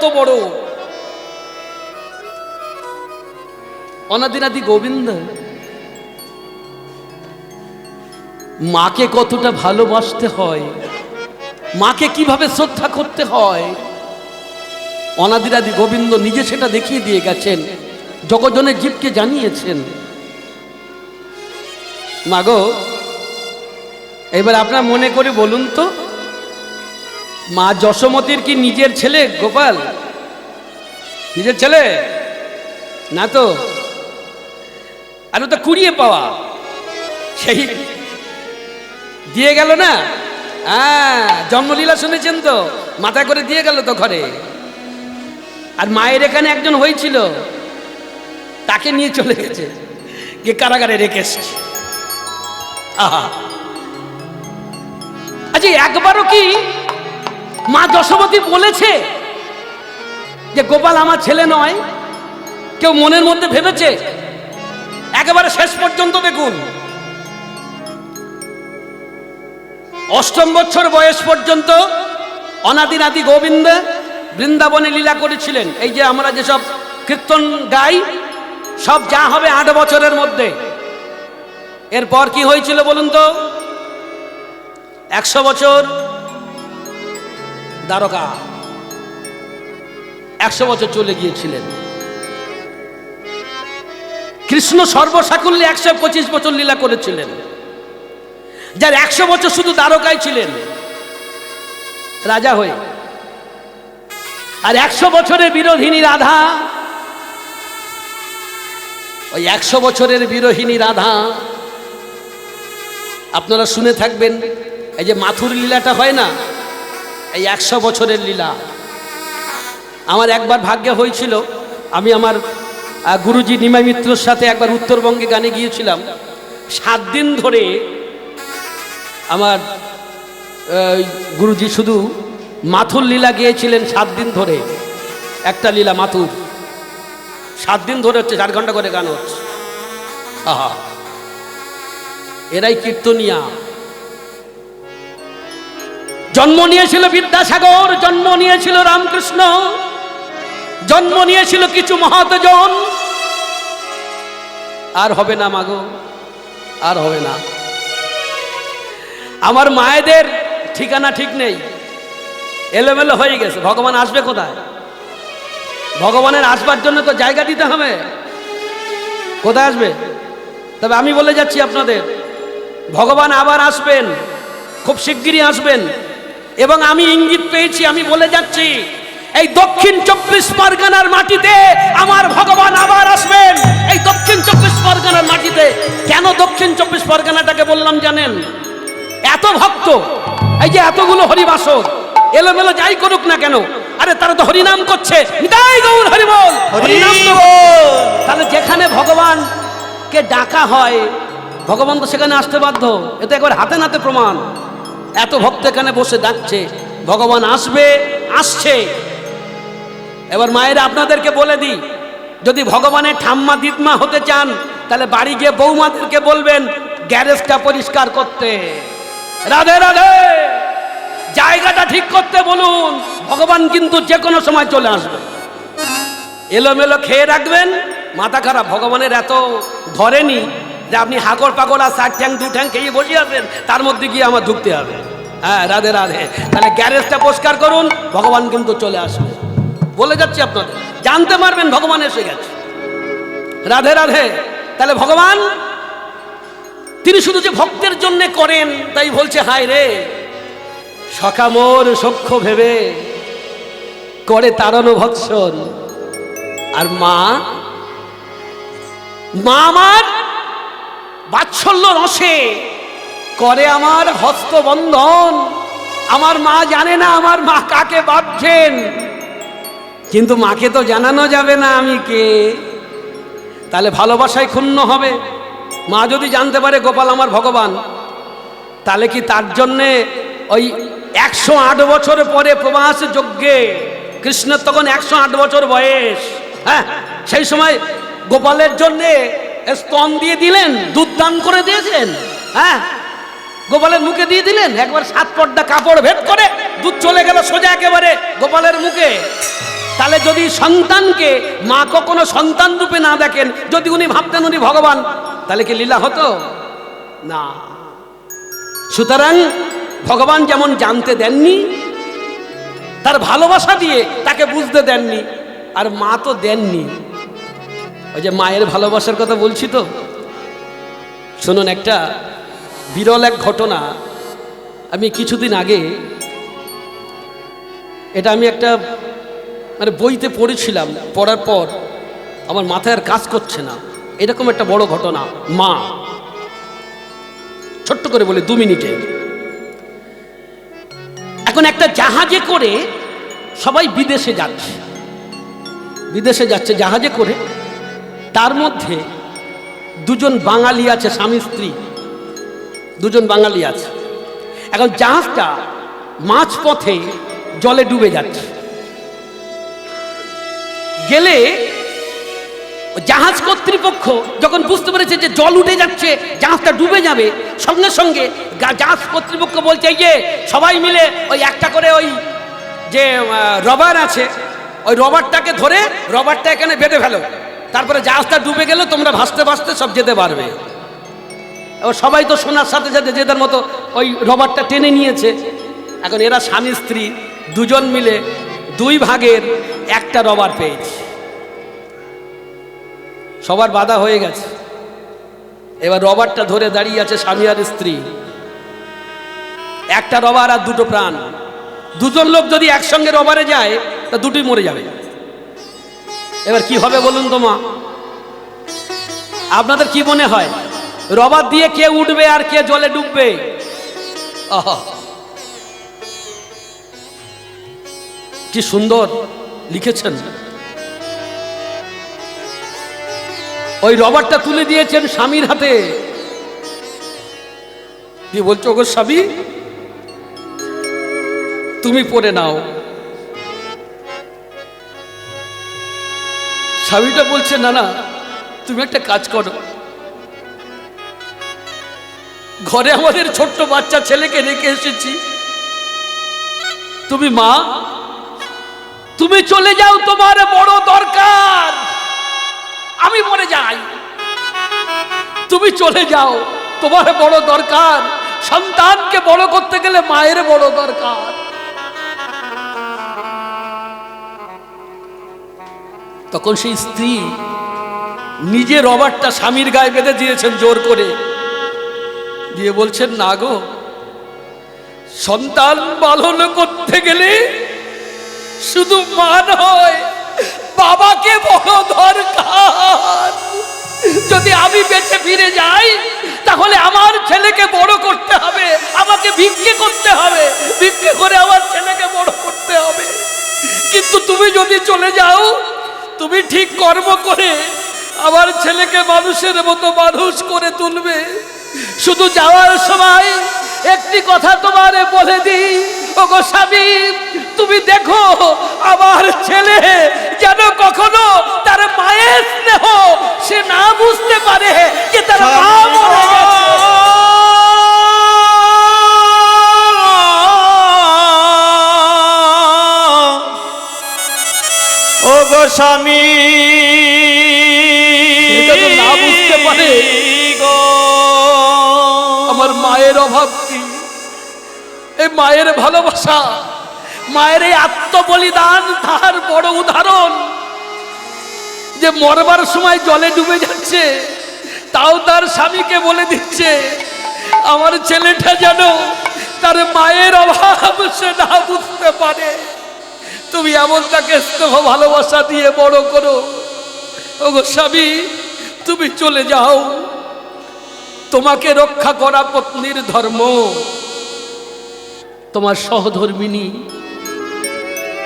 কত বড়। অনাদিনাদি গোবিন্দ মাকে কতটা ভালোবাসতে হয়, মাকে কিভাবে শ্রদ্ধা করতে হয়, অনাদিনাদি গোবিন্দ নিজে সেটা দেখিয়ে দিয়ে গেছেন, জগৎজনের জীবকে জানিয়েছেন। মাগো, এবার আপনার মনে করে বলুন তো, মা যশোমতীর কি নিজের ছেলে গোপাল? নিজের ছেলে না তো, আর তো কুড়িয়ে পাওয়া, সেই দিয়ে গেল না। হ্যাঁ, জন্মলীলা শুনেছেন তো, মাথা করে দিয়ে গেল তো ঘরে। আর মায়ের এখানে একজন হয়েছিল, তাকে নিয়ে চলে গেছে, গিয়ে কারাগারে রেখেছে। আহা, আচ্ছা একবারও কি মা যশোমতী বলেছে যে গোপাল আমার ছেলে নয়? কেউ মনের মধ্যে ভেবেছে? একেবারে শেষ পর্যন্ত দেখুন, 8ম বছর বয়স পর্যন্ত অনাদিনাদি গোবিন্দ বৃন্দাবনে লীলা করেছিলেন। এই যে আমরা যেসব কীর্তন গাই, সব যা হবে 8 বছরের মধ্যে। এরপর কি হয়েছিল বলুন তো? 100 বছর দ্বারকা, 100 বছর চলে গিয়েছিলেন। কৃষ্ণ সর্বসাকুল্যে 125 বছর লীলা করেছিলেন, যার 100 বছর শুধু দ্বারকায় ছিলেন রাজা হয়ে। আর 100 বছরের বিরোধিনী রাধা, ওই 100 বছরের বিরোহিনী রাধা আপনারা শুনে থাকবেন। এই যে মাথুর লীলাটা হয় না, এই 100 বছরের লীলা। আমার একবার ভাগ্যে হয়েছিল, আমি আমার গুরুজি নিমাই মিত্রর সাথে একবার উত্তরবঙ্গে গানে গিয়েছিলাম। 7 দিন ধরে আমার গুরুজি শুধু মাথুর লীলা গিয়েছিলেন। 7 দিন ধরে একটা লীলা মাথুর, 7 দিন ধরে হচ্ছে, 4 ঘন্টা করে গান হচ্ছে। আহা, এরাই কীর্তনিয়া। জন্ম নিয়েছিল বিদ্যাসাগর, জন্ম নিয়েছিল রামকৃষ্ণ, জন্ম নিয়েছিল কিছু মহাতজন। আর হবে না মাগো, আর হবে না। আমার মায়েদের ঠিকানা ঠিক নেই, এলোমেলো হয়ে গেছে। ভগবান আসবে কোথায়? ভগবানের আসবার জন্য তো জায়গা দিতে হবে। কোথায় আসবে? তবে আমি বলে যাচ্ছি আপনাদের, ভগবান আবার আসবেন, খুব শিগগিরই আসবেন। এবং আমি ইঙ্গিত পেয়েছি, আমি বলে যাচ্ছি, এই দক্ষিণ 24 পরগনার মাটিতে আমার ভগবান আবার আসবেন। এই দক্ষিণ 24 পরগনার মাটিতে। কেন দক্ষিণ 24 পরগনাটাকে বললাম জানেন? এত ভক্ত, এই যে এতগুলো হরিবাসর, এলোমেলো যাই করুক না কেন, আরে তারা তো হরিনাম করছে, নিতাই গৌর হরি বল, হরিনাম তো। তাহলে যেখানে ভগবানকে ডাকা হয়, ভগবান তো সেখানে আসতে বাধ্য। এটা একবার হাতে নাতে প্রমাণ। এত ভক্ত এখানে বসে ডাকছে, ভগবান আসবে, আসছে। এবার মায়েরা আপনাদেরকে বলে দিই, যদি ভগবানের ঠাম্মা দিদমা হতে চান, তাহলে বাড়ি গিয়ে বৌমাদেরকে বলবেন গ্যারেজটা পরিষ্কার করতে, রাধে রাধে, জায়গাটা ঠিক করতে বলুন। ভগবান কিন্তু যে কোনো সময় চলে আসবে। এলোমেলো খেয়ে রাখবেন, মাথা খারাপ। ভগবানের এত ধরেনি যে আপনি হাগড় পাগড় আর 4 ঠ্যাং 2 ঠ্যাং খেয়ে বসে আছেন, তার মধ্যে গিয়ে আমার ঢুকতে হবে। হ্যাঁ, রাধে রাধে। তাহলে গ্যারেজটা পরিষ্কার করুন, ভগবান কিন্তু চলে আসবে। বলে যাচ্ছি আপনাদের, জানতে পারবেন ভগবান এসে গেছে। রাধে রাধে। তাহলে ভগবান তিনি শুধু যে ভক্তের জন্য করেন, তাই বলছে, হায় রে সখা মোর সখ্য ভেবে করে তাড়ানো ভৎসন। আর মা, মা আমার বাৎসল্য রসে করে আমার হস্তবন্ধন। আমার মা জানে না আমার মা কাকে ভাবছেন, কিন্তু মাকে তো জানানো যাবে না আমি কে, তাহলে ভালোবাসায় ক্ষুণ্ণ হবে। মা যদি জানতে পারে গোপাল আমার ভগবান, তাহলে কি তার জন্যে ওই 108 বছর পরে প্রবাস যজ্ঞে, কৃষ্ণের তখন 108 বছর বয়স, হ্যাঁ, সেই সময় গোপালের জন্যে স্তন দিয়ে দিলেন, দুধ দান করে দিয়েছেন, হ্যাঁ, গোপালের মুখে দিয়ে দিলেন। একবার 7 পর্দা কাপড় ভেদ করে দুধ চলে গেল সোজা একেবারে গোপালের মুখে। তাহলে যদি সন্তানকে মা কখনো সন্তান রূপে না দেখেন, যদি উনি ভাবতেন উনি ভগবান, তাহলে কি লীলা হতো না। সুতরাং ভগবান যেমন জানতে দেননি, তার ভালোবাসা দিয়ে তাকে বুঝতে দেননি, আর মা তো দেননি। ওই যে মায়ের ভালোবাসার কথা বলছি তো, শুনুন একটা বিরল এক ঘটনা। আমি কিছুদিন আগে এটা আমি একটা বইতে পড়েছিলাম, পড়ার পর আমার মাথায় আর কাজ করছে না। এরকম একটা বড় ঘটনা। মা, ছোট্ট করে বলে 2 মিনিটে। এখন একটা জাহাজে করে সবাই বিদেশে যাচ্ছে জাহাজে করে। তার মধ্যে 2জন বাঙালি আছে, স্বামী স্ত্রী 2জন বাঙালি আছে। এখন জাহাজটা মাঝপথে জলে ডুবে যাচ্ছে। গেলে জাহাজ কর্তৃপক্ষ যখন বুঝতে পেরেছে যে জল উঠে যাচ্ছে, জাহাজটা ডুবে যাবে, সঙ্গে সঙ্গে জাহাজ কর্তৃপক্ষ বলছে যে সবাই মিলে ওই একটা করে ওই যে রবার আছে, ওই রবারটাকে ধরে রবারটা এখানে বেঁধে ফেলো, তারপরে জাহাজটা ডুবে গেলে তোমরা ভাসতে ভাসতে সব যেতে পারবে। এবার সবাই তো শোনার সাথে সাথে যেটার মতো ওই রবারটা টেনে নিয়েছে। এখন এরা স্বামী স্ত্রী 2জন মিলে 2 ভাগের একটা রবার পেয়েছে। সবার বাধা হয়ে গেছে। এবার রবারটা ধরে দাঁড়িয়ে আছে স্বামী আর স্ত্রী, একটা রবার আর 2টো প্রাণ। 2জন লোক যদি একসঙ্গে রবারে যায় তা 2টোই মরে যাবে। এবার কি হবে বলুন তো মা? আপনাদের কি মনে হয় রবার দিয়ে কে উঠবে আর কে জলে ডুববে? কি সুন্দর লিখেছেন। ওই রবারটা তুলে দিয়েছেন স্বামীর হাতে, দিয়ে বলছো ওগো স্বামী তুমি পড়ে নাও। স্বামীটা বলছে না না, তুমি একটা কাজ করো, ঘরে আমাদের ছোট্ট বাচ্চা ছেলেকে রেখে এসেছি, তুমি মা তুমি চলে যাও, তোমার বড় দরকার, আমি মরে যাই, তুমি চলে যাও, তোমার বড় দরকার। সন্তানকে বড় করতে গেলে মায়ের বড় দরকার। তখন সেই স্ত্রী নিজে রবারটা স্বামীর গায়ে বেঁধে দিয়েছেন জোর করে, দিয়ে বলছেন না গো, সন্তান পালন করতে গেলে শুধু মা নয় বাবাকে বড় দরকার। যদি আমি বেঁচে ফিরে যাই তাহলে আমার ছেলেকে বড় করতে হবে, আমাকে ভিক্ষে করতে হবে, ভিক্ষে করে আমার ছেলেকে বড় করতে হবে। কিন্তু তুমি যদি চলে যাও, তুমি ঠিক কর্ম করে আমার ছেলেকে মানুষের মতো মানুষ করে তুলবে। শুধু যাওয়ার সময় একটি কথা তোমারে বলে দিই, ওগো স্বামী তুমি দেখো আমার ছেলে যেন কখনো তার মায়ের স্নেহ সে না বুঝতে পারে যে তার মা মরে গেছে। ওগো স্বামী না বুঝতে পারে আমার মায়ের অভাব কি, এই মায়ের ভালোবাসা, মায়ের এই আত্মবলিদান তার বড় উদাহরণ। যে মরবার সময় জলে ডুবে যাচ্ছে, তাও তার স্বামীকে বলে দিচ্ছে আমার ছেলেটা যেন তার মায়ের অভাব সে না বুঝতে পারে, তুমি এমন তাকে স্নেহ ভালোবাসা দিয়ে বড় করো। ওগো স্বামী তুমি চলে যাও, তোমাকে রক্ষা করা পত্নীর ধর্ম, তোমার সহধর্মিনী,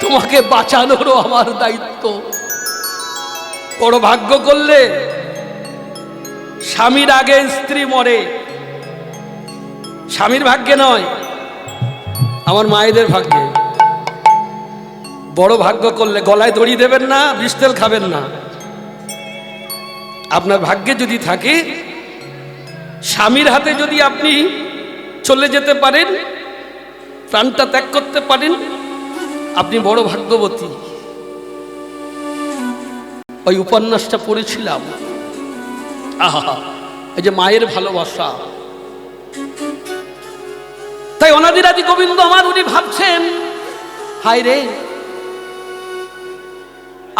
তোমাকে বাঁচানোরও আমার দায়িত্ব। বড় ভাগ্য করলে স্বামীর আগে স্ত্রী মরে, স্বামীর ভাগ্যে নয়, আমার মায়েদের ভাগ্যে। বড় ভাগ্য করলে গলায় দড়ি দেবেন না, বিষ তেল খাবেন না। আপনার ভাগ্যে যদি থাকে, স্বামীর হাতে যদি আপনি চলে যেতে পারেন, প্রাণটা ত্যাগ করতে পারেন, আপনি বড় ভাগ্যবতী। ওই উপন্যাসটা পড়েছিলাম। আহা, এই যে মায়ের ভালোবাসা। তাই অনাদিরাদি গোবিন্দ আমার, উনি ভাবছেন হায় রে,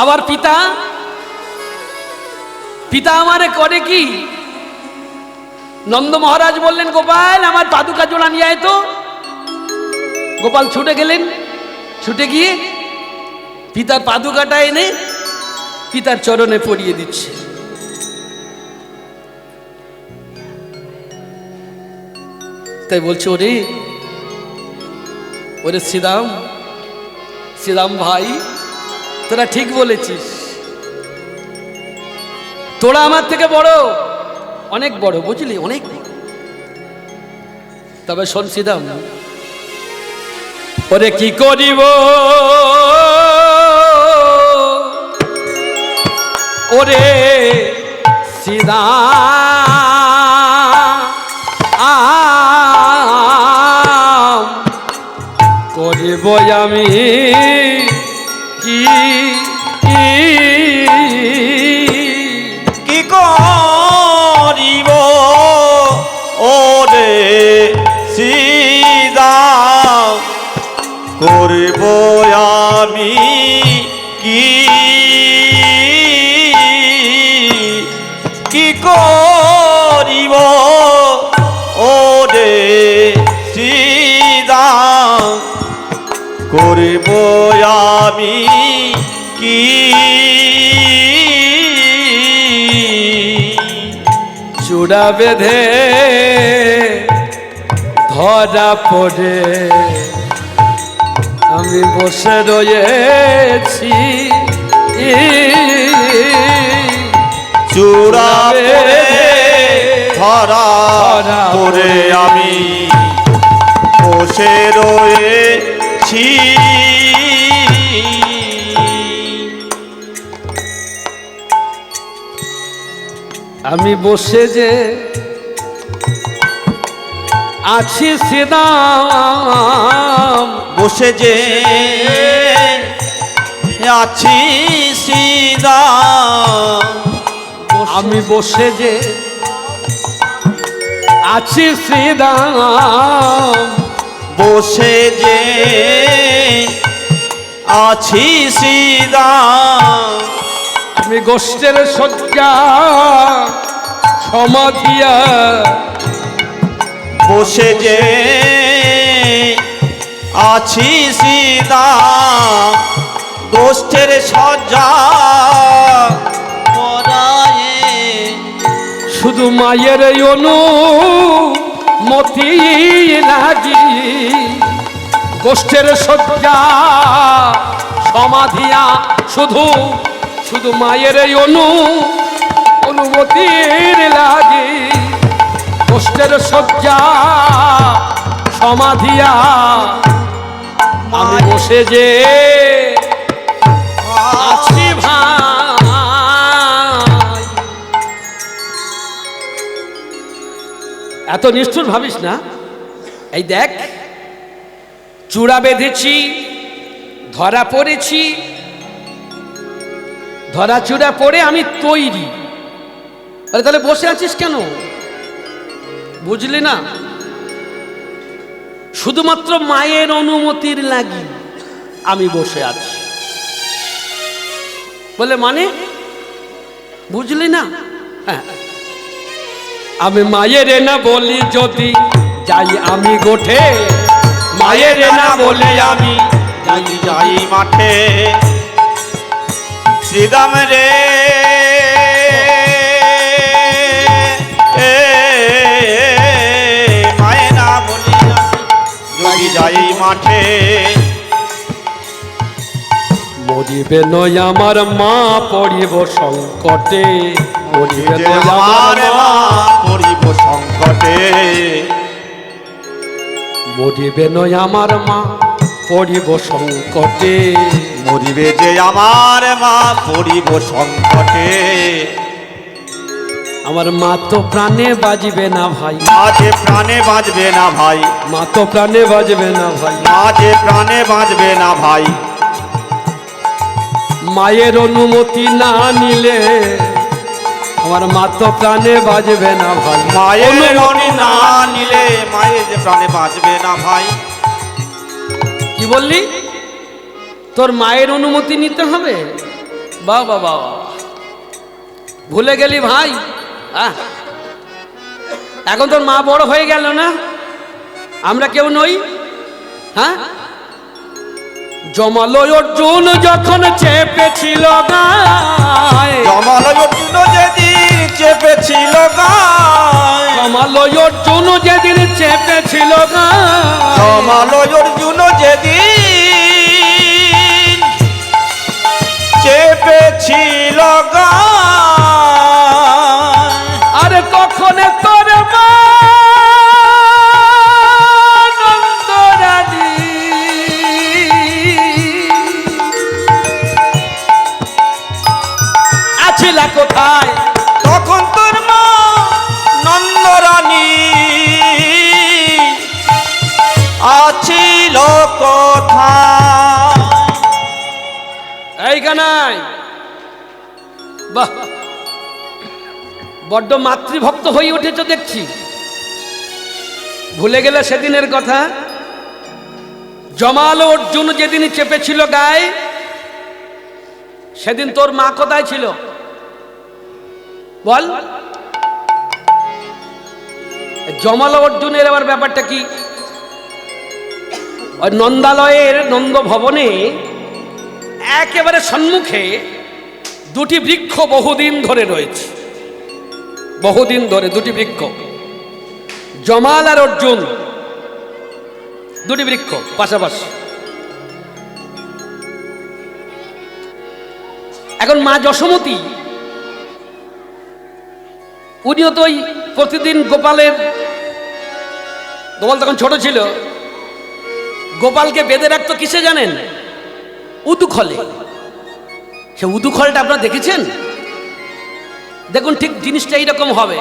আবার পিতা পিতা আমারে করে কি? নন্দ মহারাজ বললেন, গোপাল আমার পাদুকা জোড়া নিয়ে আয় তো। গোপাল ছুটে গেলেন, ছুটে গিয়ে পিতার পাদুকাটা এনে পিতার চরণে পরিয়ে দিচ্ছে। তাই বলছে, ওরে ওরে শ্রীরাম, শ্রীরাম ভাই, তোরা ঠিক বলেছিস, তোরা আমার থেকে বড়, অনেক বড়, বুঝলি, অনেক বড়। তবে শোন শ্রীরাম, ওরে কি করিব ওরে শ্রীরাম, করিব আমি কি কি করিব ওরে শ্রীরাম, করিব আমি কি কি করিব ওরে শ্রীরাম, করিব আমি কি চূড়া বেঁধে ধরা পড়ে আমি বসে রয়েছি, চূড়া ধরা পড়ে আমি বসে রয়েছি। আমি বসে যে আছি শ্রীরাম, বসে যে আছি শ্রীরাম, আমি বসে যে আছি শ্রীরাম, বসে যে আছি শ্রীরাম, আমি গোষ্ঠের শয্যা সমাধিয়া বসে যে আছি শ্রীরাম, গোষ্ঠের সজ্জা পরায়ে শুধু মায়ের অনুমতি লাগি, গোষ্ঠের শয্যা সমাধিয়া শুধু শুধু মায়ের অনুমতির লাগি, গোষ্ঠের শয্যা সমাধিয়া আমি বসে যে আছি ভাই। এত নিষ্ঠুর ভাবিস না। এই দেখ, চূড়া বেঁধেছি, ধরা পড়েছি, ধরা চূড়া পড়ে আমি তৈরি। আরে তাহলে বসে আছিস কেন? বুঝলি না? শুধুমাত্র মায়ের অনুমতির লাগি আমি বসে আছি। বলে মানে বুঝলি না? হ্যাঁ, আমি মায়ের না বলি যদি যাই আমি গোঠে, মায়ের না বলে আমি যাই মাঠে, শ্রীরাম রে মায়ে না বলি যদি যাই মাঠে, মরিবে নয় আমার মা পড়িব সংকটে, মরিবে যে নয় আমার মা পড়িব সংকটে, মরিবে নয় আমার মা পড়িব সংকটে, মরিবে যে আমার মা পড়িব সংকটে, আমার মা তো প্রাণে বাজবে না ভাই, মা যে প্রাণে বাঁচবে না ভাই, মা তো প্রাণে বাজবে না ভাই, মা যে প্রাণে বাঁচবে না ভাই, মায়ের অনুমতি না নিলে আমার মা তো প্রাণে বাজবে না ভাই। মায়ের অনুমতি না নিলে মায়ের যে প্রাণে বাঁচবে না ভাই। কি বললি? তোর মায়ের অনুমতি নিতে হবে? বাবা বাবা, ভুলে গেলি ভাই। এখন তোর মা বড় হয়ে গেল না, আমরা কেউ নই। হ্যাঁ, জমালো অর্জুন যখন চেপেছিল গায়ে, জমালো অর্জুন যেদিন চেপেছিল গায়ে, জমালো অর্জুন যেদিন চেপেছিল গায়ে, জমালো অর্জুন যেদিন চেপেছিল গায়ে, আরে তখন তোর মা নন্দরানী আছিল কোথায়? তখন তোর মা নন্দরানী আছিল কোথায়? এইখানায়। বাহ, বড্ড মাতৃভক্ত হয়ে উঠেছ দেখছি। ভুলে গেলে সেদিনের কথা? জমালো অর্জুন যেদিন চেপেছিল গায়ে, সেদিন তোর মা কোথায় ছিল বল? জমালো অর্জুনের আবার ব্যাপারটা কি? ওই নন্দালয়ের নন্দ ভবনে একেবারে সম্মুখে দুটি বৃক্ষ বহুদিন ধরে রয়েছে, বহুদিন ধরে দুটি বৃক্ষ, জমাল আর অর্জুন, দুটি বৃক্ষ পাশাপাশি। এখন মা যশোমতী উনিও তো প্রতিদিন গোপালের, গোপাল তখন ছোট ছিল, গোপালকে বেঁধে রাখতো কিসে জানেন? উদুখলে। সে উদুখলটা আপনারা দেখেছেন? দেখুন, ঠিক জিনিসটা এইরকম হবে।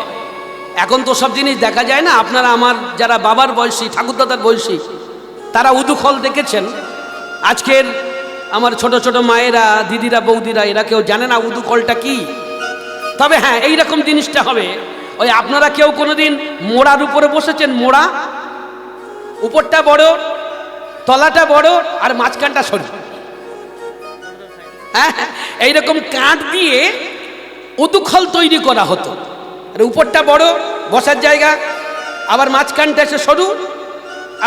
এখন তো সব জিনিস দেখা যায় না। আপনারা আমার যারা বাবার বয়সী, ঠাকুরদাদার বয়সী, তারা উদুখল দেখেছেন। আজকের আমার ছোট ছোট মায়েরা, দিদিরা, বৌদিরা, এরা কেউ জানে না উদুখলটা কি। তবে হ্যাঁ, এইরকম জিনিসটা হবে। ওই আপনারা কেউ কোনোদিন মোড়ার উপরে বসেছেন? মোড়া উপরটা বড়, তলাটা বড়, আর মাঝখানটা সরু। হ্যাঁ, এইরকম কাঠ দিয়ে উদুখল তৈরি করা হতো। আর উপরটা বড়, বসার জায়গা, আবার মাঝখানটা এসে সরু,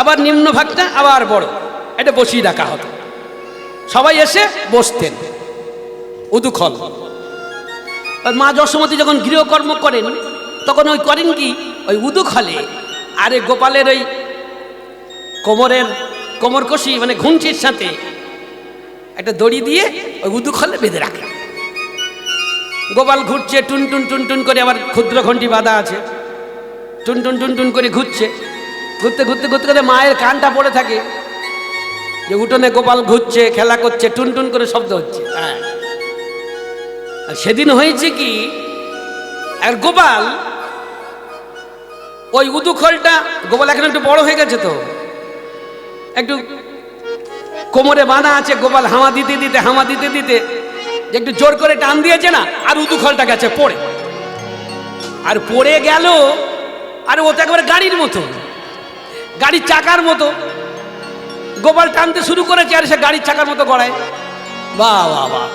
আবার নিম্ন ভাগটা আবার বড়, এটা বসিয়ে রাখা হতো। সবাই এসে বসতেন, উদুখল। আর মা যশোমতী যখন গৃহকর্ম করেন, তখন ওই করেন কি, ওই উদুখলে আরে গোপালের ওই কোমর কষি মানে ঘুঞ্চির সাথে একটা দড়ি দিয়ে ওই উদুখলে বেঁধে রাখে। গোপাল ঘুরছে টুন টুন টুন টুন করে, আবার ক্ষুদ্র ঘন্টি বাঁধা আছে, টুন টুন টুন টুন করে ঘুরছে। ঘুরতে ঘুরতে ঘুরতে ঘুরতে মায়ের কানটা পড়ে থাকে যে উঠোনে গোপাল ঘুরছে, খেলা করছে, টুন টুন করে শব্দ হচ্ছে। হ্যাঁ, আর সেদিন হয়েছে কি, আর গোপাল ওই উদুখলটা, গোপাল এখন একটু বড় হয়ে গেছে, তো একটু কোমরে বাঁধা আছে। গোপাল হামা দিতে দিতে একটু জোর করে টান দিয়েছে না, আর উদুখলটা গেছে পড়ে। আর পড়ে গেল, আর ও তো একেবারে গাড়ির মতো, গাড়ির চাকার মতো। গোপাল টানতে শুরু করেছে, আর সে গাড়ির চাকার মতো গড়ায়। বাহ বাহ বাহ,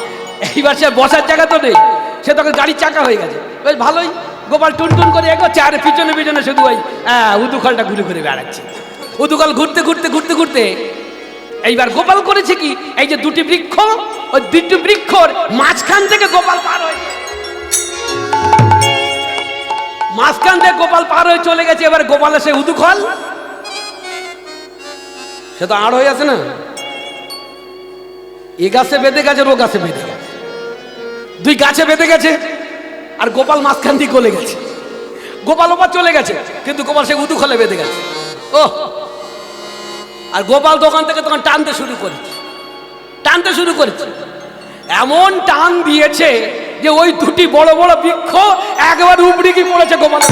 এইবার সে বসার জায়গা তো নেই, সে তখন গাড়ির চাকা হয়ে গেছে। বেশ ভালোই, গোপাল টুন টুন করে এগোচ্ছে, আর পিছনে পিছনে শুধু ওই উদুখলটা ঘুরে ঘুরে বেড়াচ্ছে। উদুখল ঘুরতে ঘুরতে ঘুরতে ঘুরতে এইবার গোপাল করেছে কি, এই যে দুটি বৃক্ষ, ওই দুটি বৃক্ষর মাঝখান থেকে গোপাল পার হয়ে, মাঝখান থেকে গোপাল পার হয়ে চলে গেছে। এবার গোপাল এসে উদুখল, সে তো আড় হয়ে আছে না, এ গাছে বেঁধে গেছে, ও গাছে বেঁধে গেছে, দুই গাছে বেঁধে গেছে, আর গোপাল মাঝখান দিয়ে গলে গেছে। গোপাল ওপার চলে গেছে, কিন্তু গোপাল সে উদুখলে বেঁধে গেছে। ও, আর গোপাল দোকান থেকে তখন টানতে শুরু করেছে, এমন টান দিয়েছে যে ওই দুটি বড় বড় বৃক্ষ একবার উপড়ে গিয়ে পড়েছে গোপাল।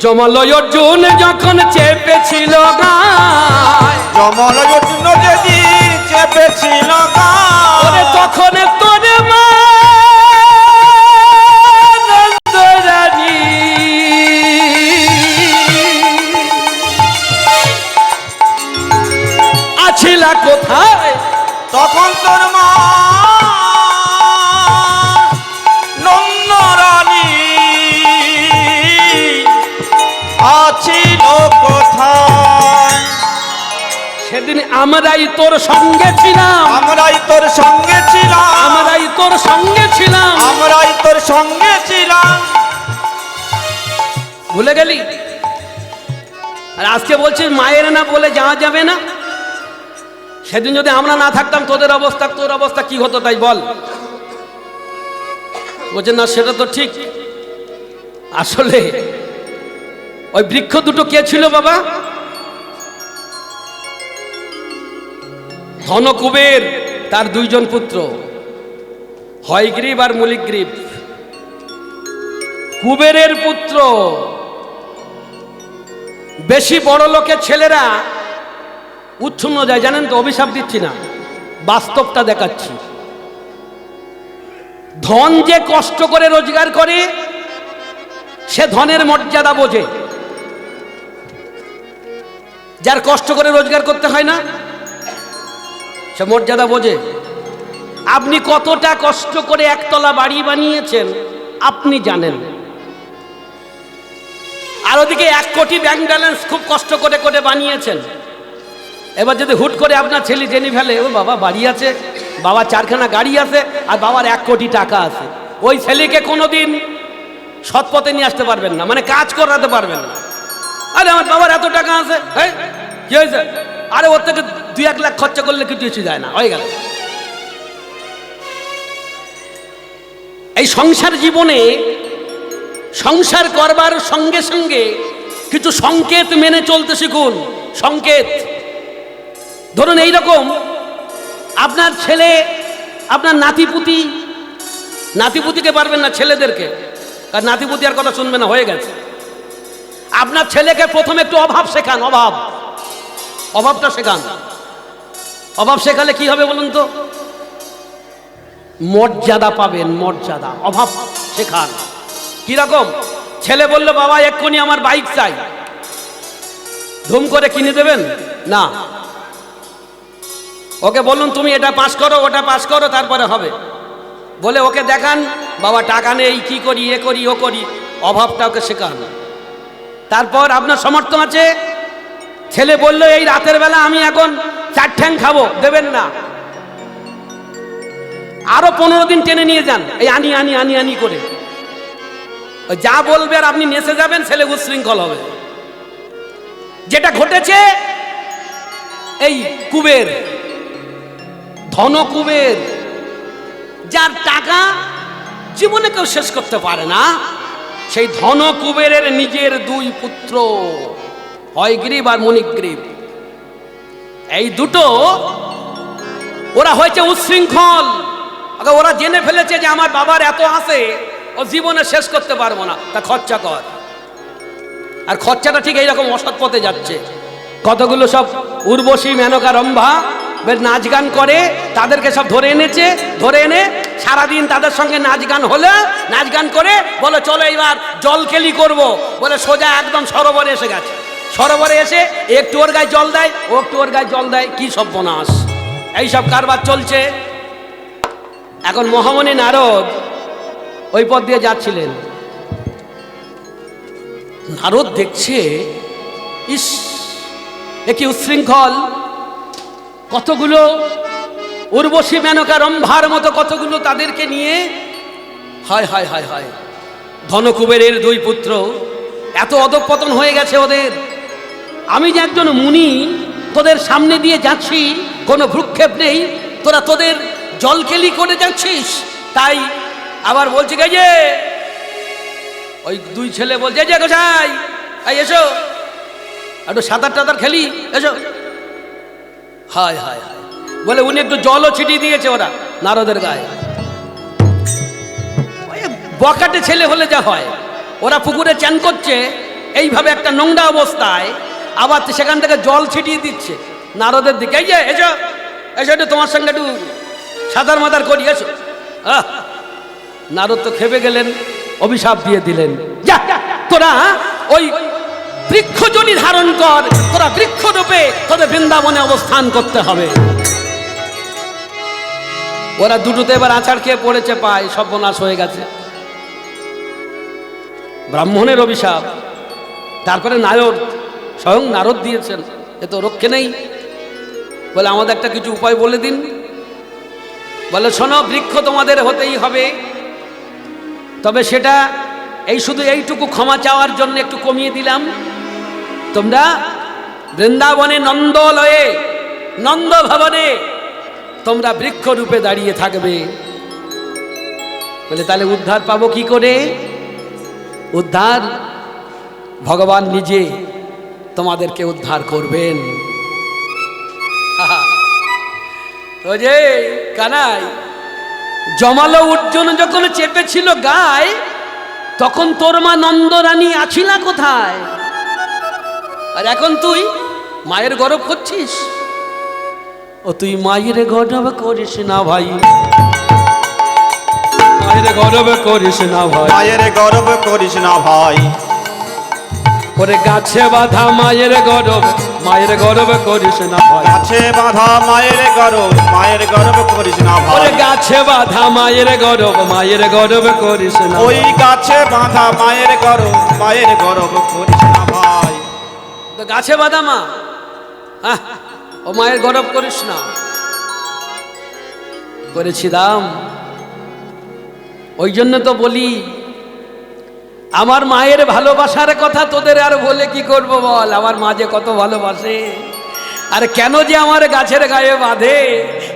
জমাল অর্জুন যখন চেপেছিল গায়, জমাল অর্জুন যেদিন চেপে উঠেছিল গান। ওরে তখন তোর মা নন্দরানী আছিলা কোথায়? তখন তোর মা নন্দরানী আছিল কোথায়? সেদিন আমরাই তোর সঙ্গে ছিলাম, আমরাই তোর সঙ্গে ছিলাম, আমরাই তোর সঙ্গে ছিলাম। আমরাই তোর সঙ্গে ছিলাম। ভুলে গেলি? আর আজকে বলছিস মায়ের না বলে যাওয়া যাবে না? সেদিন যদি আমরা না থাকতাম তোদের অবস্থা, তোর অবস্থা কি হতো তাই বল। বলছে না সেটা তো ঠিক। আসলে ওই বৃক্ষ দুটো কে ছিল বাবা? ধনকুবের তার দুইজন পুত্র, হয়গ্রীব আর মূলিগ্রীব। কুবেরের পুত্র। বেশি বড় লোকের ছেলেরা উচ্ছন্ন যায় জানেন তো, অভিশাপ দিচ্ছি না, বাস্তবটা দেখাচ্ছি। ধন যে কষ্ট করে রোজগার করে সে ধনের মর্যাদা বোঝে। যার কষ্ট করে রোজগার করতে হয় না সে মর্যাদা বোঝে। আপনি কতটা কষ্ট করে একতলা বাড়ি বানিয়েছেন আপনি জানেন। আর ওদিকে 1 কোটি ব্যাংক ব্যালেন্স খুব কষ্ট করে করে বানিয়েছেন। এবার যদি হুট করে আপনার ছেলে জেনে ফেলে ও বাবা বাড়ি আছে, বাবা 4খানা গাড়ি আছে আর বাবার 1 কোটি টাকা আছে, ওই ছেলেকে কোনোদিন সৎ পথে নিয়ে আসতে পারবেন না, মানে কাজ করাতে পারবেন না। আরে আমার বাবার এত টাকা আছে, হ্যাঁ কি হয়েছে? আরে ওর থেকে 2-1 লাখ খরচা করলে কিছু এসে যায় না, হয়ে গেল। এই সংসার জীবনে সংসার করবার সঙ্গে সঙ্গে কিছু সংকেত মেনে চলতে শিখুন। সংকেত ধরুন এইরকম, আপনার ছেলে, আপনার নাতিপুতি, নাতিপুতিকে পারবেন না ছেলেদেরকে, আর নাতিপুতি আর কথা শুনবে না, হয়ে গেছে। আপনার ছেলেকে প্রথমে একটু অভাব শেখান, অভাবটা শেখান। অভাব শেখালে কি হবে বলুন তো? মর্যাদা পাবেন, মর্যাদা। অভাব শেখান। কিরকম? ছেলে বলল বাবা এক্ষুনি আমার বাইক চাই, ধুম করে কিনে দেবেন না, ওকে বলুন তুমি এটা পাস করো, ওটা পাস করো, তারপরে হবে। বলে ওকে দেখান বাবা টাকা নেই, কি করি, এ করি, ও করি। অভাবটা ওকে শেখান। তারপর আপনার সামর্থ্য আছে, ছেলে বলল এই রাতের বেলা আমি এখন 4 ঠ্যাং খাবো, দেবেন না, আরো 15 দিন টেনে নিয়ে যান, এই আনি আনি আনি আনি করে। যা বলবে আর আপনি নেচে যাবেন, ছেলে উচ্ছৃঙ্খল হবে। যেটা ঘটেছে এই কুবের, ধনকুবের, যার টাকা জীবনে কেউ শেষ করতে পারে না, সেই ধনকুবেরের নিজের 2 পুত্র হয়গ্রীব আর মণিগ্রীব, এই দুটো ওরা হয়েছে উচ্ছৃঙ্খল। ওরা জেনে ফেলেছে যে আমার বাবার এত আছে, ও জীবনে শেষ করতে পারবো না, তা খরচা কর। আর খরচাটা ঠিক এইরকম অসৎ পথে যাচ্ছে। কতগুলো সব উর্বশী, মেনকা, রম্ভা নাচ গান করে, তাদেরকে সব ধরে এনেছে, ধরে এনে সারাদিন তাদের সঙ্গে নাচ গান হলে, নাচ গান করে বলে চলো এবার জল কেলি করবো, বলে সোজা একদম সরোবরে এসে গেছে। সরোবরে এসে একটু ওর গায়ে জল দেয়, ও একটু ওর গায়ে জল দেয়, কি সর্বনাশ। এইসব কারবার চলছে। এখন মহামণি নারদ ওই পথ দিয়ে যাচ্ছিলেন। নারদ দেখছে ইস এ কি উচ্ছৃঙ্খল, কতগুলো উর্বশী, মেনকা, রম্ভার মতো কতগুলো তাদেরকে নিয়ে, হায় হায় হায় হায়, ধনকুবেরের 2 পুত্র, এত অধঃপতন হয়ে গেছে ওদের। আমি যে একজন মুনি তোদের সামনে দিয়ে যাচ্ছি, কোনো ভ্রুক্ষেপ নেই, তোরা তোদের জলকেলি করে যাচ্ছিস। তাই আবার বলছি গে যে ওই 2 ছেলে বলছে যে গোসাই এই এসো একটু সাঁতার টাতার খেলি, এসো। হায় হায় হায়, বলে উনি একটু জলও ছিটিয়ে দিয়েছে ওরা নারদের গায়ে। বকাটে ছেলে হলে যা হয়, ওরা পুকুরে চান করছে এইভাবে একটা নোংরা অবস্থায়, আবার সেখান থেকে জল ছিটিয়ে দিচ্ছে নারদের দিকে, এই যে এসো এসে একটু তোমার সঙ্গে একটু সাঁতার মাতার করি, এসো। নারদ তো খেপে গেলেন, অভিশাপ দিয়ে দিলেন, যা তোরা ওই বৃক্ষজনি ধারণ কর, তোরা বৃক্ষরূপে তোদের বৃন্দাবনে অবস্থান করতে হবে। ওরা দুটোতে এবার আছাড় খেয়ে পড়েছে, পায় সর্বনাশ হয়ে গেছে, ব্রাহ্মণের অভিশাপ। তারপরে নারদ, স্বয়ং নারদ দিয়েছেন, এ তো রক্ষে নেই। বলে আমাদের একটা কিছু উপায় বলে দিন। বলে শোনো, বৃক্ষ তোমাদের হতেই হবে, তবে সেটা এই শুধু এইটুকু ক্ষমা চাওয়ার জন্য একটু কমিয়ে দিলাম, তোমরা বৃন্দাবনে নন্দলয়ে নন্দ ভবনে তোমরা বৃক্ষরূপে দাঁড়িয়ে থাকবে। বলে তাহলে উদ্ধার পাবো কি করে? উদ্ধার ভগবান নিজে তোমাদেরকে উদ্ধার করবেন। ওই যে কানাই, জমালো উজ্জন যখন চেপেছিল গায়ে, তখন তোর মা নন্দরানী আছিলা কোথায়? আর এখন তুই মায়ের গর্ব করছিস। ও তুই মায়ের গর্ব করিস না ভাই, মায়ের গর্ব করিস না ভাই, মায়ের গর্ব করিস না ভাই। ওরে গাছে বাঁধা মায়ের গর্ব, মায়ের গর্ব করিস না ভাই। গাছে বাঁধা মায়ের গর্ব, মায়ের গর্ব করিস না ভাই। ওরে গাছে বাঁধা মায়ের গর্ব, মায়ের গর্ব করিস না। ওই গাছে বাঁধা মায়ের গর্ব, মায়ের গর্ব করিস না ভাই। তো গাছে বাঁধা মা, ও মায়ের গর্ব করিস না। করেছি দাম, ওই জন্য তো বলি, আমার মায়ের ভালোবাসার কথা তোদের আর বলে কি করব বল। আমার মা যে কত ভালোবাসে, আর কেন যে আমার গাছের গায়ে বাঁধে,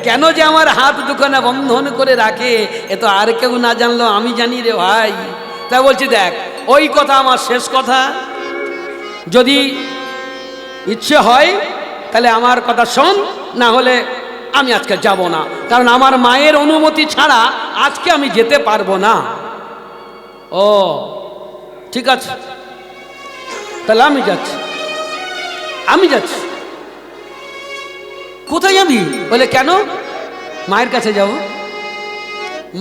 কেন যে আমার হাত দুখানা বন্ধন করে রাখে, এ তো আর কেউ না জানলো আমি জানি রে ভাই। তাই বলছি দেখ, ওই কথা আমার শেষ কথা, যদি ইচ্ছে হয় তাহলে আমার কথা শোন, না হলে আমি আজকে যাব না, কারণ আমার মায়ের অনুমতি ছাড়া আজকে আমি যেতে পারবো না। ও ঠিক আছে, তাহলে আমি যাচ্ছি, আমি যাচ্ছি। কোথায় যাবি? বলে কেন? মায়ের কাছে যাব।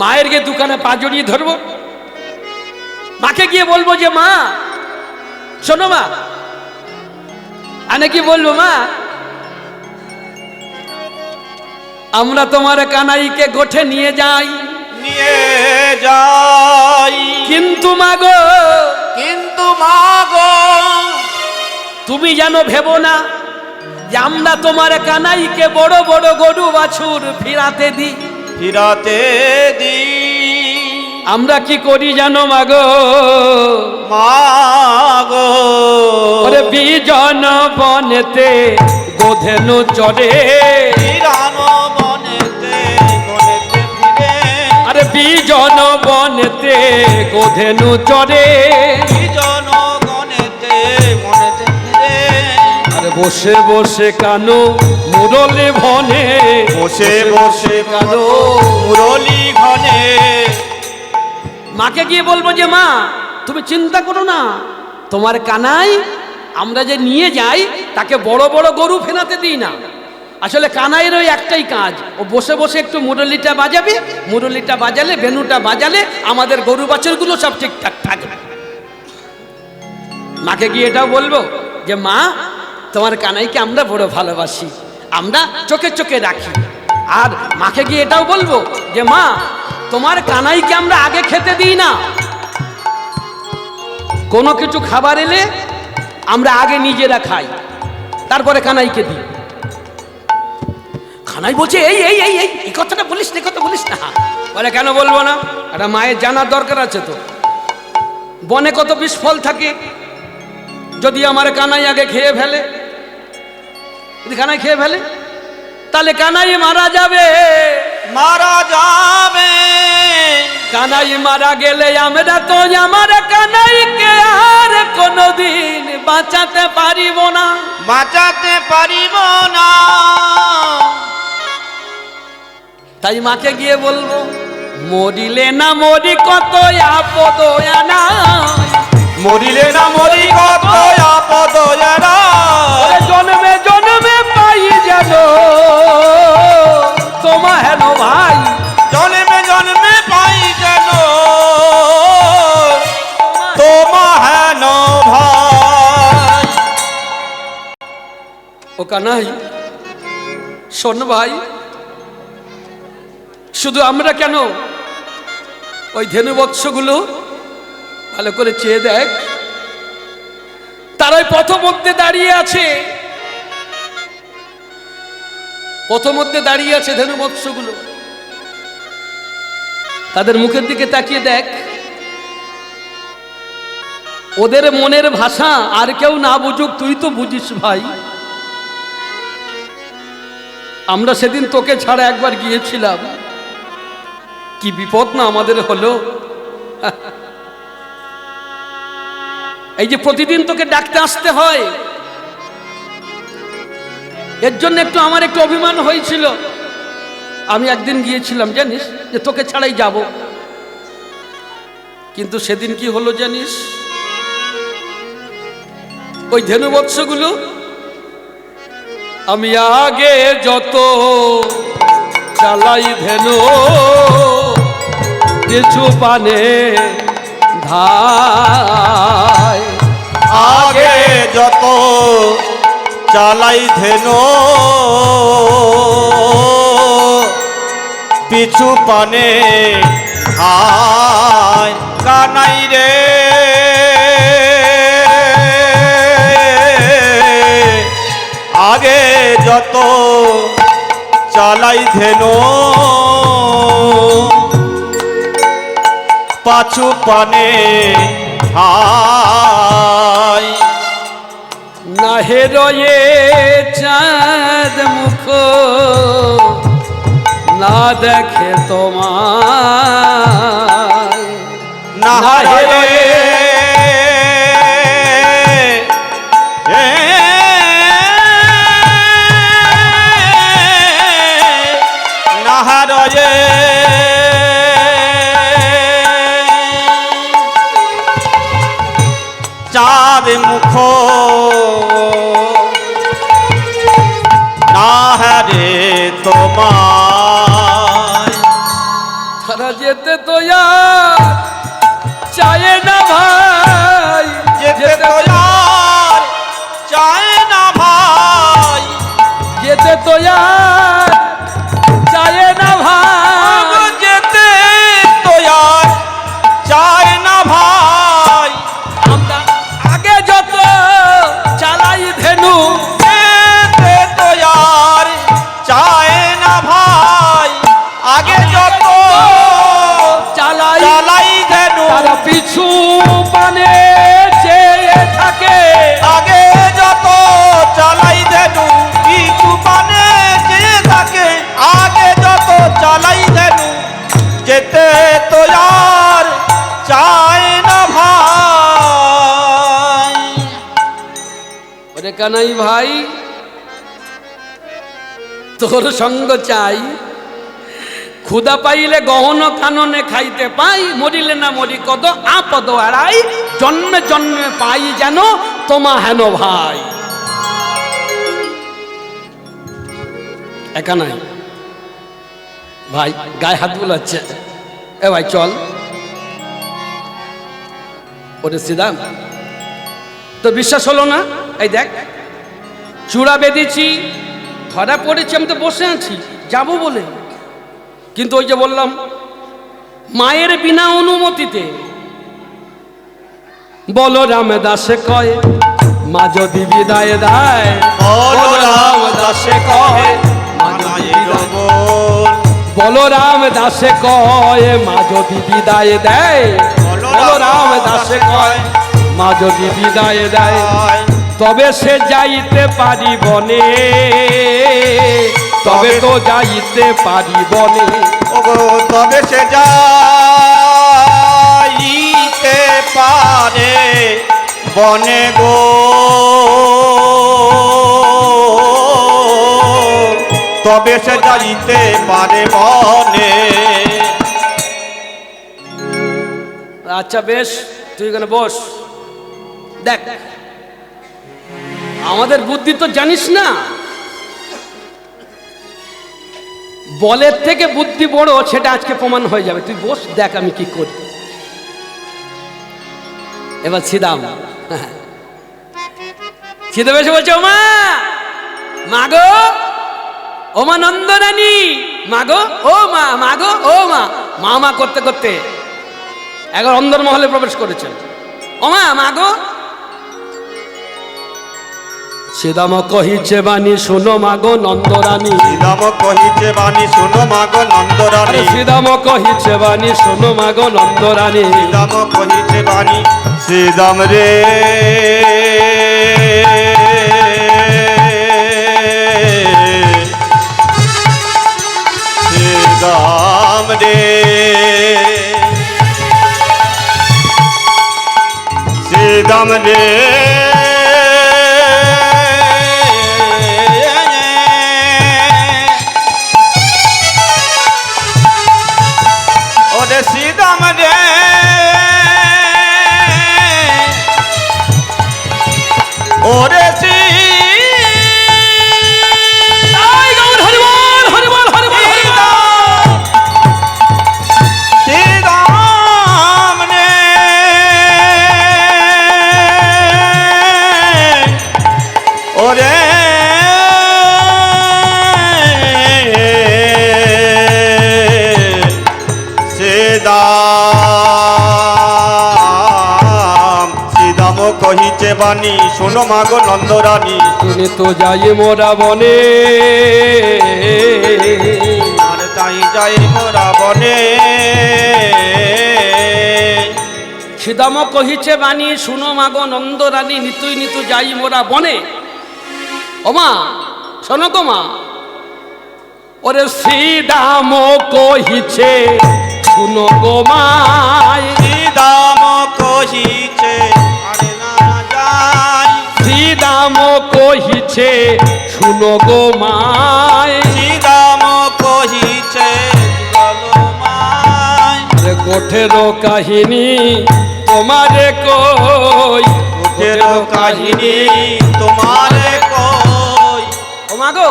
মায়ের গিয়ে দোকানে পা জড়িয়ে ধরবো, মাকে গিয়ে বলবো যে মা শোনো মা, আনে কি বলবো, মা আমরা তোমার কানাইকে গোঠে নিয়ে যাই, নিয়ে যাই, কিন্তু মাগো, কিন্তু মাগো তুমি যেন ভেবো না যে আমরা তোমার কানাইকে বড় বড় গরু বাছুর ফিরাতে দিই, ফিরাতে দি। আমরা কি করি জানো মাগো, মাগো ওরে বিজন বনেতে গোধেনু চড়ে, ফিরানো মনেতে মনেতে ফিরে, আরে বিজন বনেতে গোধেনু চড়ে, বিজন গনেতে মনেতে ফিরে, আরে বসে বসে কানো মুরলি ভনে, বসে বসে কানো মুরলি ঘনে। মাকে গিয়ে বলবো যে মা তুমি চিন্তা করো না, তোমার কানাই আমরা যে নিয়ে যাই তাকে বড় বড় গরু ফেনাতে দিই না। আসলে কানাইয়ের ওই একটাই কাজ, ও বসে বসে একটু মুরলিটা বাজাবে, মুরলিটা বাজালে, বেনুটা বাজালে আমাদের গরু বাছুরগুলো সব ঠিকঠাক থাকবে। মাকে গিয়ে এটাও বলবো যে মা তোমার কানাইকে আমরা বড় ভালোবাসি, আমরা চোখে চোখে রাখি। আর মাকে গিয়ে এটাও বলবো যে মা তোমার কানাইকে আমরা আগে খেতে দিই না, কোনো কিছু খাবার এলে আমরা আগে নিজেরা খাই, তারপরে কানাইকে দিই। কানাই বলছে এই এই এই এই এই কথাটা বলিস না, কথা বলিস না। বলে কেন বলবো না, একটা মায়ের জানার দরকার আছে তো। বনে কত বিষ ফল থাকে, যদি আমার কানাই আগে খেয়ে ফেলে, যদি কানাই খেয়ে ফেলে তাহলে কানাই মারা যাবে, মারা যাবে। কানাই মারা গেলে আমরা তো আমার কানাইকে আর কোনোদিন বাঁচাতে পারিব না, বাঁচাতে পারিব না। তাই মাকে গিয়ে বলবো মরিলে না মরি কত আপদ আনা, মরিলে না মরি কত আপদ জানা, জন্মে জন্মে পাই যেন কানাই শোন ভাই, শুধু আমরা কেন, ওই ধেনু বৎসগুলো ভালো করে চেয়ে দেখ, তারাই পথমধ্যে দাঁড়িয়ে আছে, পথমধ্যে দাঁড়িয়ে আছে ধেনু বৎসগুলো। তাদের মুখের দিকে তাকিয়ে দেখ, ওদের মনের ভাষা আর কেউ না বুঝুক, তুই তো বুঝিস ভাই। আমরা সেদিন তোকে ছাড়া একবার গিয়েছিলাম, কি বিপদ না আমাদের হলো। এই যে প্রতিদিন তোকে ডাকতে আসতে হয়, এর জন্য একটু আমার একটু অভিমান হয়েছিল। আমি একদিন গিয়েছিলাম জানিস, যে তোকে ছাড়াই যাব, কিন্তু সেদিন কি হলো জানিস, ওই ধেনু বৎসগুলো আমি আগে যত চালাই ধেনু কিছু পানে ধায়, আগে যত চালাই ধেনু পিছু পানে হায় কানাই রে, আগে যত চালাই ধেনু পাছু পানে হায়, নাহে রয়ে চাঁদ মুখ না দেখে তোমার, নাহে রয়ে নাহারয়ে চাঁদ মুখ নাহারে তোমার, তারা যেতে তো আর চায় না ভাই, যেতে তো আর চায় না ভাই, যেতে তো আর চায় না ভাই, যেতে তো আর চায় না ভাই, আমরা আগে যত চালাই ধেনু যেতে তো আর চায় না ভাই, আগে যত চালাই চালাই ধেনু তারা পিছু পানে চেয়ে থাকে, আগে যত চালাই ধেনু পিছু পানে চেয়ে থাকে, আগে যত চালাই ধেনু যেতে তো আর চায় না ভাই। ওরে কানাই ভাই, তোর সঙ্গ চাই, ক্ষুদা পাইলে গহন কাননে খাইতে পাই, মরিলে না মরি কদ আপদ আড়াই, জন্মে জন্মে পাই যেন তোমা হেন ভাই। একা নাই ভাই, গায়ে হাত বুলাচ্ছে, এ ভাই চল। ওরে সিদাম, তো বিশ্বাস হলো না? এই দেখ, চূড়া বেঁধেছি, ধরা পড়েছি, আমি তো বসে আছি যাব বলে, কিন্তু ওই যে বললাম মায়ের বিনা অনুমতিতে, বলরাম দাসে কয় মা যদি বিদায় দেয়, বলরাম দাসে কয় মা যদি বলরাম দাসে কয় মা যদি বিদায় দেয়, বলরাম দাসে কয় মা যদি বিদায় দেয়, তবে সে যাইতে পারি বনে, তবে তো যাইতে পারি বনে, তবে সে যাইতে পারে বনে গো, তবে সে যাইতে পারে বনে। আচ্ছা বেশ, তুই এখানে বস। দেখ, আমাদের বুদ্ধি তো জানিস না, বলের থেকে বুদ্ধি বড়, সেটা আজকে প্রমাণ হয়ে যাবে। তুই বস, দেখ আমি কি করি। এবার ছিদাম ছিদে বেশি বলছে, মা মাগো ও মা নন্দরানী, মাগো ও মা, মাগো ও মা, মা মা করতে করতে একবার অন্দরমহলে প্রবেশ করেছেন। ও মা, মাগো। শ্রীদাম কহিছে বাণী শোনো মাগো নন্দরানী, শ্রীদাম কহিছে বাণী শোনো মাগো নন্দরানী, শ্রীদাম কহিছে বাণী শোনো মাগো নন্দরানী, শ্রীদাম কহিছে বাণী, শ্রীদাম রে শ্রীদাম রে শ্রীদাম রে ওরে শ্রীদাম রে ওরে শ্রীদাম কহিছে বাণী শোনো মাগো নন্দরানী, তুমি তো যাই মোরা বনে, আর তাই যাই মোরা বনে, শ্রীদাম কহিছে বাণী শুনো মাগো নন্দরানী, নিতুই নিতু যাই মোরা বনে। ও মা শোনো গো মা, ওরে শ্রীদাম কহিছে শুনো গো মায়, শ্রীদাম কহিছে আরে না যাই, শ্রীদাম কহিছে শুনো গো মায়, শ্রীদাম কহিছে বলো মাই, গোঠের কাহিনী তোমারে কই, গোঠের কাহিনী তোমারে কই, ও মাগো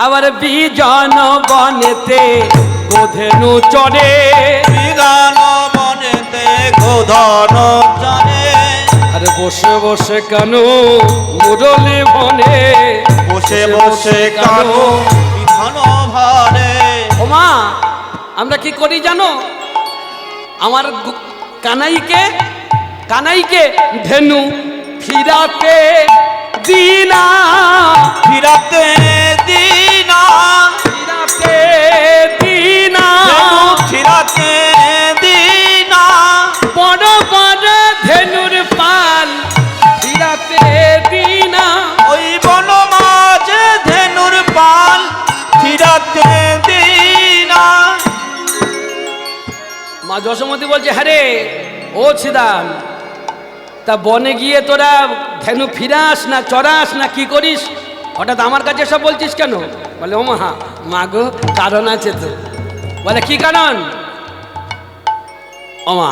আবার বিজন বনেতে গোধেনু চড়ে, বিধান বনেতে গোধন জানে, আরে বসে বসে কেন মুরলি বনে, বসে বসে কানো বিধান ভারে, ও মা আমরা কি করি জানো, আমার কানাইকে ধেনু ফিরাতে দিনা, ফিরাতে দিনা, ফিরাতে দিনা, ফিরাতে দিনা, বড় বড় ধেনুর পাল ফিরাতে দিনা, ওই বন মাঝে ধেনুর পাল ফিরাতে দিনা। মা যশোমতী বলছে হ্যাঁ রে ও ছিদাম, তা বনে গিয়ে তোরা ধেনু ফিরাস না চড়াস না কি করিস, হঠাৎ আমার কাছে সব বলছিস কেন? বলে ও মা, মাগো কারণ আছে তো। বলে কি কারণ? ও মা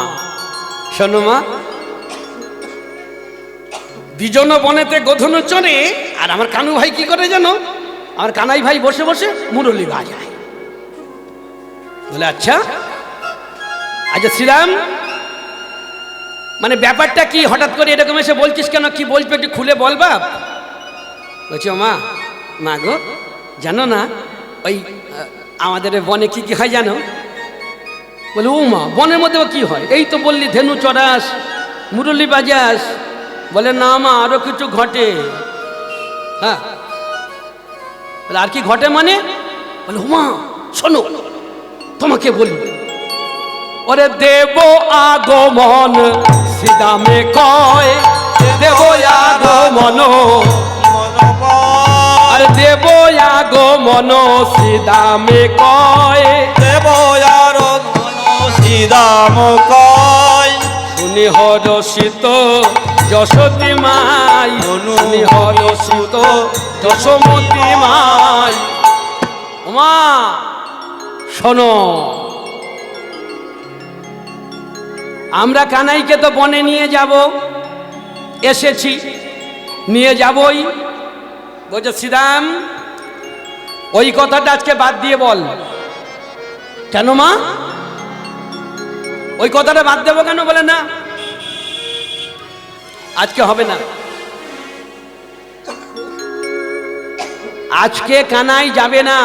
শোনো মা, বিজন বনেতে গোধন চড়ে, আর আমার কানু ভাই কি করে জানো, আমার কানাই ভাই বসে বসে মুরলি বাজায়। বলে আচ্ছা আচ্ছা শ্রীরাম, মানে ব্যাপারটা কি, হঠাৎ করে এরকম এসে বলছিস কেন, কি বলছো একটু খুলে বল বাপ। বলছি ও মা, মা গো জানো না ওই আমাদের বনে কি কি হয় জানো? বলে ও মা বনের মধ্যে কি হয়, এই তো বললি ধেনু চড়াস মুরলি বাজাস। বলে না মা আরো কিছু ঘটে। হ্যাঁ বলে আর কি ঘটে মানে? বলে ও মা শোনো তোমাকে বলি, ওরে দেব আগমন শ্রীদামে কয়, দেব আগমন, আরে দেব আগমন শ্রীদামে কয়, দেব আর শ্রীদাম কয়, শুনি হরষিত যশোতী মাই, শুনি হরষিত যশোমতী মাই। ওমা শোনো, আমরা কানাইকে তো বনে নিয়ে যাব, এসেছি নিয়ে যাবই। বলছে শ্রীরাম ওই কথাটা আজকে বাদ দিয়ে বল। কেন মা? ওই কথাটা বাদ দেবো কেন? বলে না আজকে হবে না। আজকে কানাই যাবে না।